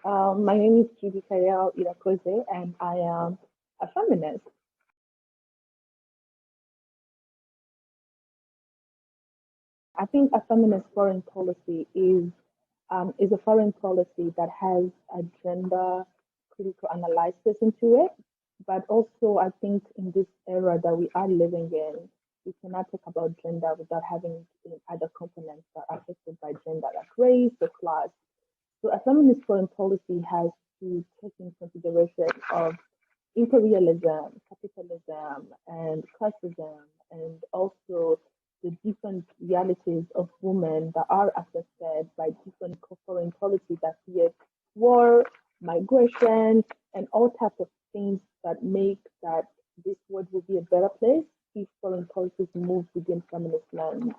My name is Judicaelle Irakoze, and I am a feminist. I think a feminist foreign policy is a foreign policy that has a gender critical analysis into it. But also, I think in this era that we are living in, we cannot talk about gender without having other components that are affected by gender, like race or class. So a feminist foreign policy has to take into consideration of imperialism, capitalism, and classism, and also the different realities of women that are affected by different foreign policies that create war, migration, and all types of things that make that this world will be a better place if foreign policies move within feminist lines.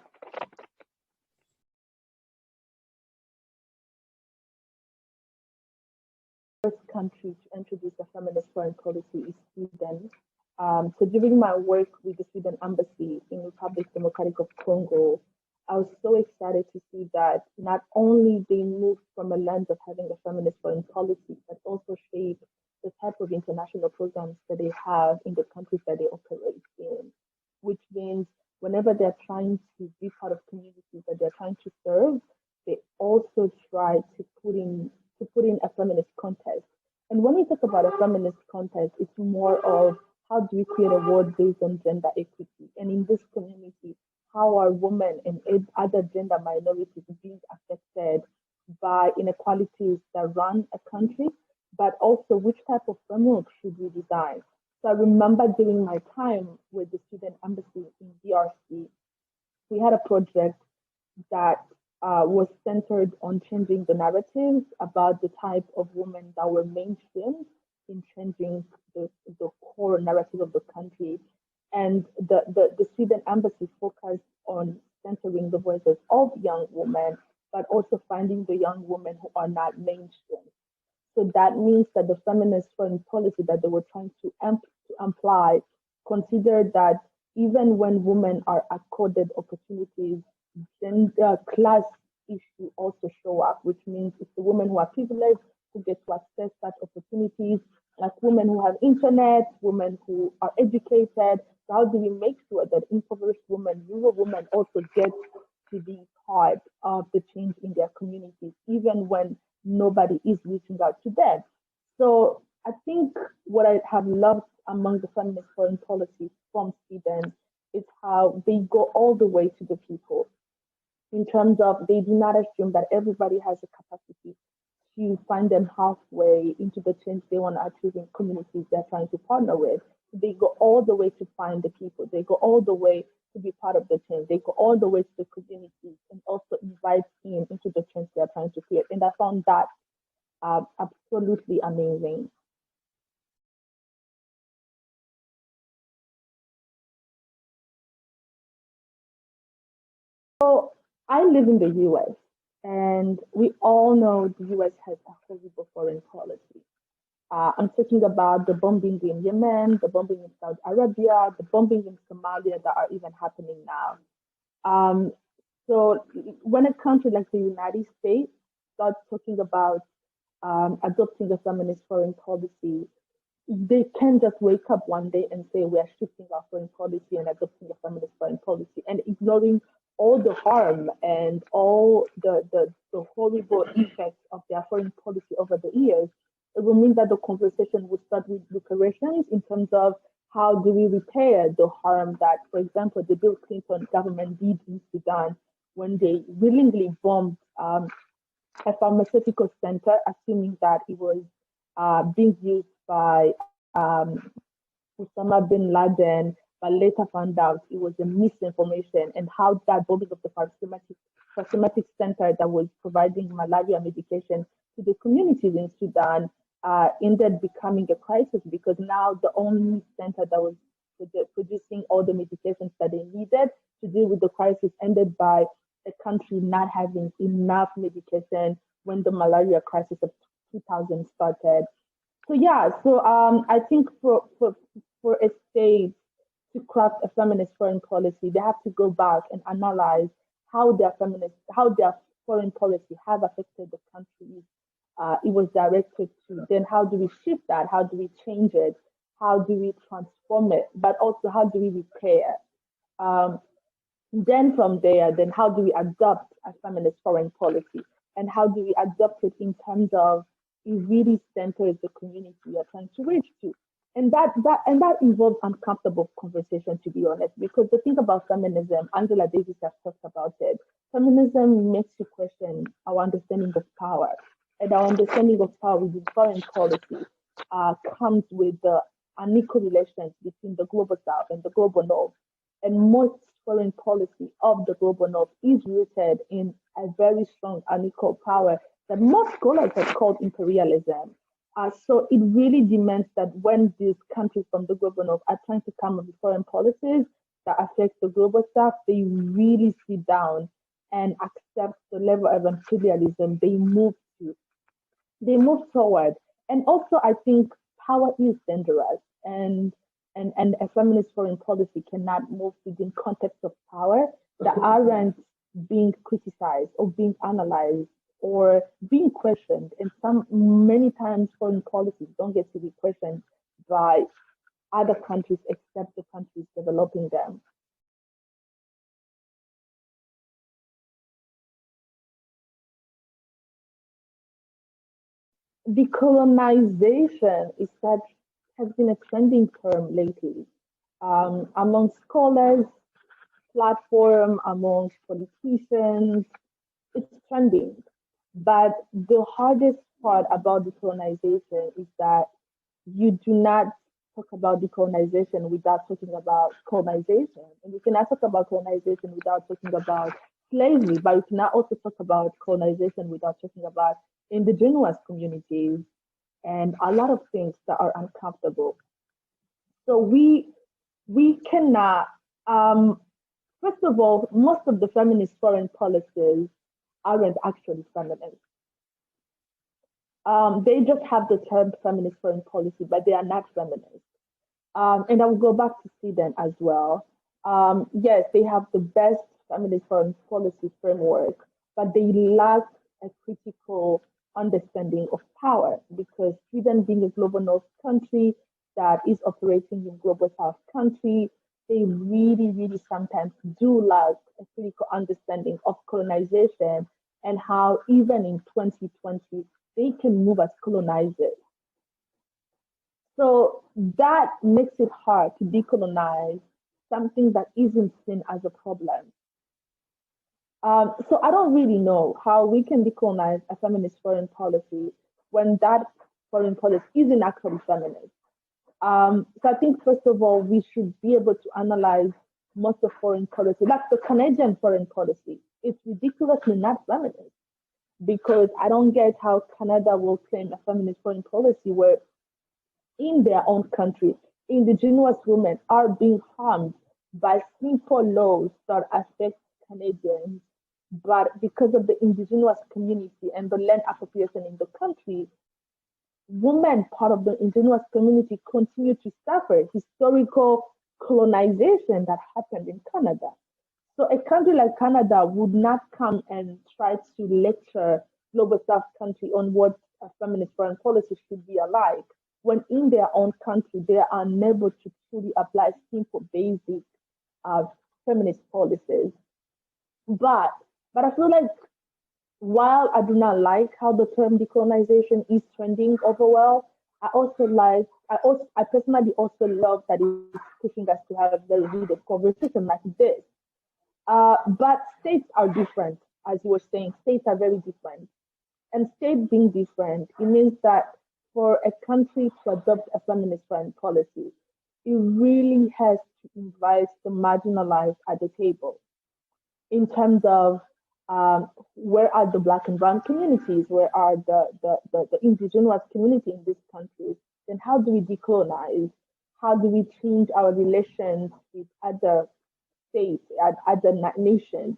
First country to introduce a feminist foreign policy is Sweden. So during my work with the Sweden Embassy in Republic Democratic of Congo, I was so excited to see that not only they moved from a lens of having a feminist foreign policy, but also shape the type of international programs that they have in the countries that they operate in, which means whenever they're trying to be part of communities that they're trying to serve, they also try to put in a feminist context. And when we talk about a feminist context, it's more of how do we create a world based on gender equity? And in this community, how are women and other gender minorities being affected by inequalities that run a country, but also which type of framework should we design? So I remember during my time with the Student Embassy in DRC, we had a project that was centered on changing the narratives about the type of women that were mainstreamed in changing the core narrative of the country. And the Sweden Embassy focused on centering the voices of young women, but also finding the young women who are not mainstream. So that means that the feminist foreign policy that they were trying to apply considered that even when women are accorded opportunities, gender class issue also show up, which means it's the women who are privileged who get to access such opportunities, like women who have internet, women who are educated. So how do we make sure that impoverished women, rural women also get to be part of the change in their communities, even when nobody is reaching out to them? So I think what I have loved among the feminist foreign policies from Sweden is how they go all the way to the people in terms of they do not assume that everybody has a capacity to find them halfway into the change they want to achieve in communities they're trying to partner with. They go all the way to find the people. They go all the way to be part of the change. They go all the way to the communities and also invite in into the change they're trying to create. And I found that absolutely amazing. So I live in the US, and we all know the US has a horrible foreign policy. I'm talking about the bombing in Yemen, the bombing in Saudi Arabia, the bombing in Somalia that are even happening now. Um, so when a country like the United States starts talking about adopting a feminist foreign policy, they can just wake up one day and say we are shifting our foreign policy and adopting a feminist foreign policy and ignoring all the harm and all the horrible effects of their foreign policy over the years. It will mean that the conversation will start with reparations in terms of how do we repair the harm that, for example, the Bill Clinton government did in Sudan when they willingly bombed a pharmaceutical center, assuming that it was being used by Osama bin Laden, but later found out it was a misinformation, and how that bombing of the pharmaceutical center that was providing malaria medication to the communities in Sudan ended becoming a crisis because now the only center that was producing all the medications that they needed to deal with the crisis ended by a country not having enough medication when the malaria crisis of 2000 started. So yeah, so I think for a state to craft a feminist foreign policy, they have to go back and analyze how their foreign policy have affected the countries it was directed to. Then how do we shift that? How do we change it? How do we transform it? But also how do we repair? Um, then from there, then how do we adopt a feminist foreign policy? And how do we adopt it in terms of it really centers the community you're trying to reach to? And that involves uncomfortable conversation, to be honest, because the thing about feminism, Angela Davis has talked about it. Feminism makes you question our understanding of power, and our understanding of power with foreign policy comes with the unequal relations between the global south and the global north. And most foreign policy of the global north is rooted in a very strong unequal power that most scholars have called imperialism. So it really demands that when these countries from the global north are trying to come up with foreign policies that affect the global south, they really sit down and accept the level of imperialism they move forward. And also, I think power is dangerous, and a feminist foreign policy cannot move within context of power that aren't being criticized or being analyzed or being questioned. And many times foreign policies don't get to be questioned by other countries except the countries developing them. Decolonization has been a trending term lately among scholars, platform, amongst politicians. It's trending. But the hardest part about decolonization is that you do not talk about decolonization without talking about colonization. And you cannot talk about colonization without talking about slavery, but you cannot also talk about colonization without talking about indigenous communities and a lot of things that are uncomfortable. So we cannot first of all, most of the feminist foreign policies aren't actually feminist. They just have the term feminist foreign policy, but they are not feminist. And I will go back to Sweden as well. Yes, they have the best feminist foreign policy framework, but they lack a critical understanding of power because Sweden, being a global north country that is operating in global south country, they really, really sometimes do lack a critical understanding of colonization and how even in 2020 they can move as colonizers. So that makes it hard to decolonize something that isn't seen as a problem. So I don't really know how we can decolonize a feminist foreign policy when that foreign policy isn't actually feminist. So I think first of all, we should be able to analyze most of foreign policy, like the Canadian foreign policy. It's ridiculously not feminist because I don't get how Canada will claim a feminist foreign policy where in their own country, indigenous women are being harmed by simple laws that affect Canadians. But because of the indigenous community and the land appropriation in the country, women, part of the indigenous community, continue to suffer historical colonization that happened in Canada. So a country like Canada would not come and try to lecture global south country on what a feminist foreign policy should be like, when in their own country they are unable to truly apply simple, basic feminist policies. But I feel like while I do not like how the term decolonization is trending overall, I personally also love that it's pushing us to have a very heated conversation like this. But states are different, as you were saying, states are very different. And states being different, it means that for a country to adopt a feminist foreign policy, it really has to invite the marginalized at the table in terms of where are the Black and Brown communities, where are the indigenous community in these countries, then how do we decolonize? How do we change our relations with other states, other nations?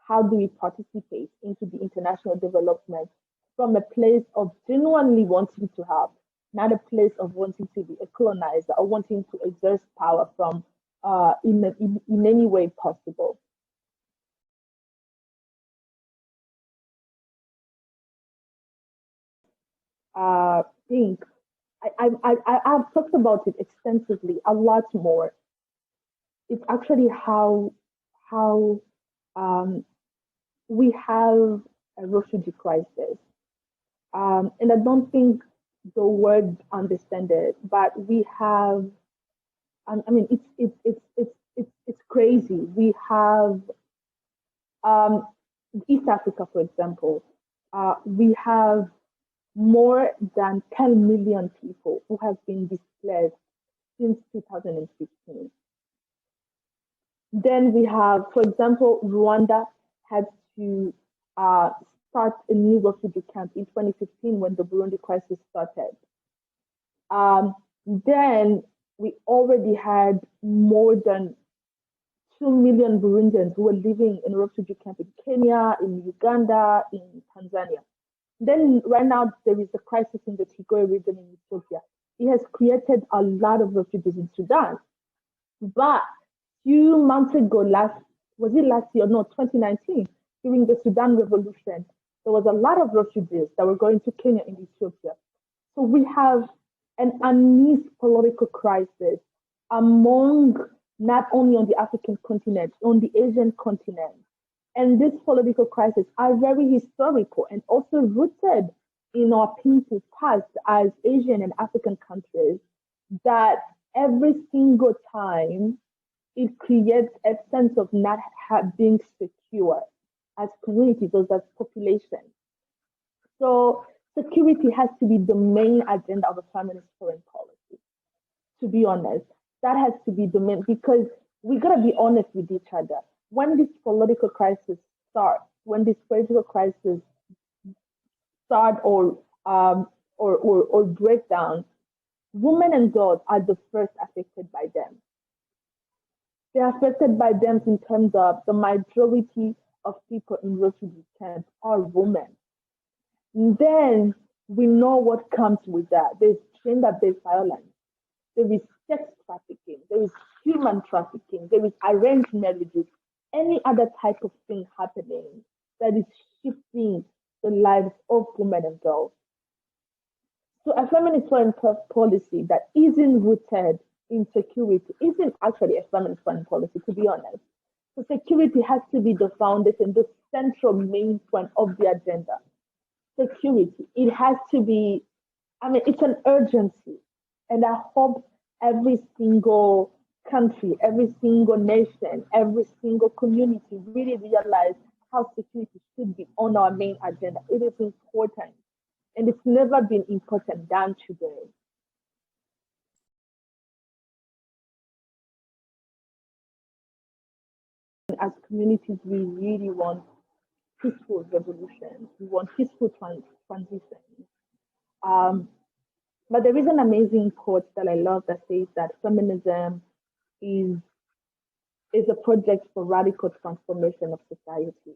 How do we participate into the international development from a place of genuinely wanting to help, not a place of wanting to be a colonizer or wanting to exert power from in any way possible? think I've talked about it extensively, a lot more. It's actually how we have a refugee crisis, and I don't think the world understand it, but we have. I mean, it's crazy. We have um, East Africa, for example. We have more than 10 million people who have been displaced since 2015. Then we have, for example, Rwanda had to uh, start a new refugee camp in 2015 when the Burundi crisis started. Then we already had more than 2 million Burundians who were living in refugee camp in Kenya, in Uganda, in Tanzania. Then right now there is a crisis in the Tigray region in Ethiopia. It has created a lot of refugees in Sudan. But few months ago, was it last year? No, 2019, during the Sudan revolution, there was a lot of refugees that were going to Kenya and Ethiopia. So we have an uneasy political crisis among not only on the African continent, on the Asian continent. And these political crises are very historical and also rooted in our people's past as Asian and African countries, that every single time it creates a sense of not being secure as communities or as population. So security has to be the main agenda of a feminist foreign policy, to be honest. That has to be the main, because we gotta be honest with each other. When this political crisis starts, when this political crisis start or break down, women and girls are the first affected by them. They're affected by them in terms of the majority of people in refugee camps are women. And then we know what comes with that. There's gender-based violence. There is sex trafficking. There is human trafficking. There is arranged marriages. Any other type of thing happening that is shifting the lives of women and girls. So a feminist foreign policy that isn't rooted in security isn't actually a feminist foreign policy, to be honest. So security has to be the foundation, the central main point of the agenda. Security, it has to be, I mean, it's an urgency. And I hope every single country, every single nation, every single community really realize how security should be on our main agenda. It is important. And it's never been important than today. As communities, we really want peaceful revolution. We want peaceful transition. But there is an amazing quote that I love that says that feminism is a project for radical transformation of society.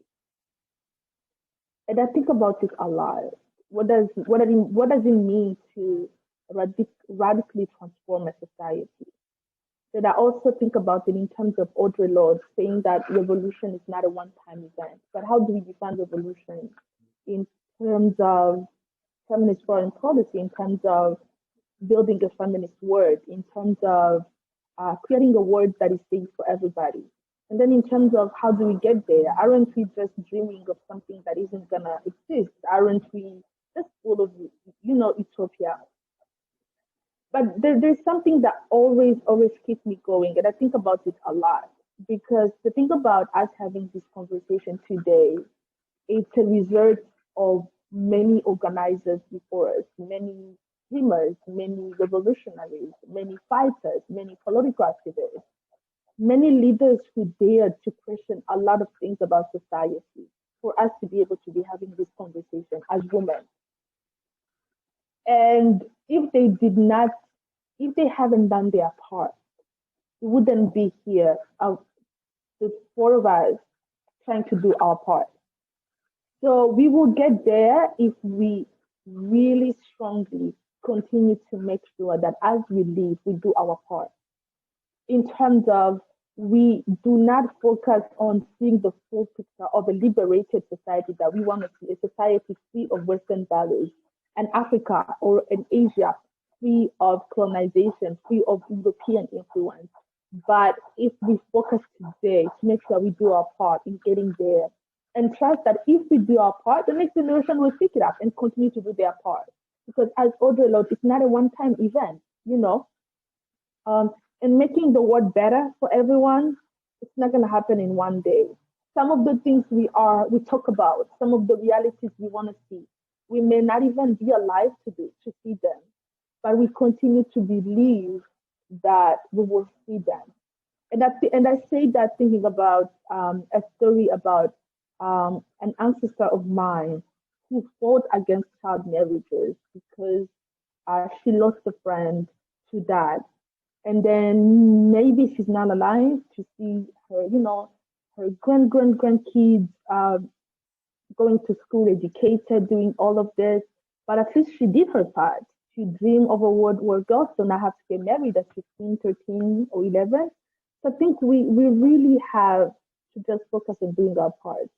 And I think about it a lot. What does it mean to radically transform a society? And I also think about it in terms of Audre Lorde saying that revolution is not a one-time event. But how do we define revolution in terms of feminist foreign policy, in terms of building a feminist word, in terms of creating a word that is safe for everybody? And then in terms of how do we get there? Aren't we just dreaming of something that isn't gonna exist? Aren't we just full of, utopia? But there's something that always keeps me going, and I think about it a lot, because the thing about us having this conversation today, it's a result of many organizers before us, many dreamers, many revolutionaries, many fighters, many political activists, many leaders who dared to question a lot of things about society for us to be able to be having this conversation as women. And if they haven't done their part, we wouldn't be here, the four of us, trying to do our part. So we will get there if we really strongly continue to make sure that as we live, we do our part. In terms of, we do not focus on seeing the full picture of a liberated society that we want to see, a society free of Western values, an Africa or an Asia free of colonization, free of European influence. But if we focus today to make sure we do our part in getting there and trust that if we do our part, the next generation will pick it up and continue to do their part. Because as Audre Lorde, it's not a one-time event, you know. And making the world better for everyone, it's not going to happen in one day. Some of the things we talk about, some of the realities we want to see, we may not even be alive to see them, but we continue to believe that we will see them. And I say that thinking about a story about an ancestor of mine who fought against child marriages because she lost a friend to that. And then maybe she's not alive to see her, her grandkids going to school, educated, doing all of this. But at least she did her part. She dreamed of a world where girls do not have to get married at 15, 13, or 11. So I think we really have to just focus on doing our part.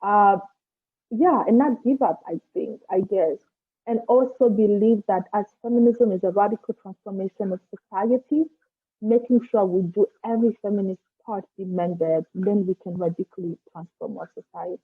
And not give up, I guess. And also believe that as feminism is a radical transformation of society, making sure we do every feminist part demanded, then we can radically transform our society.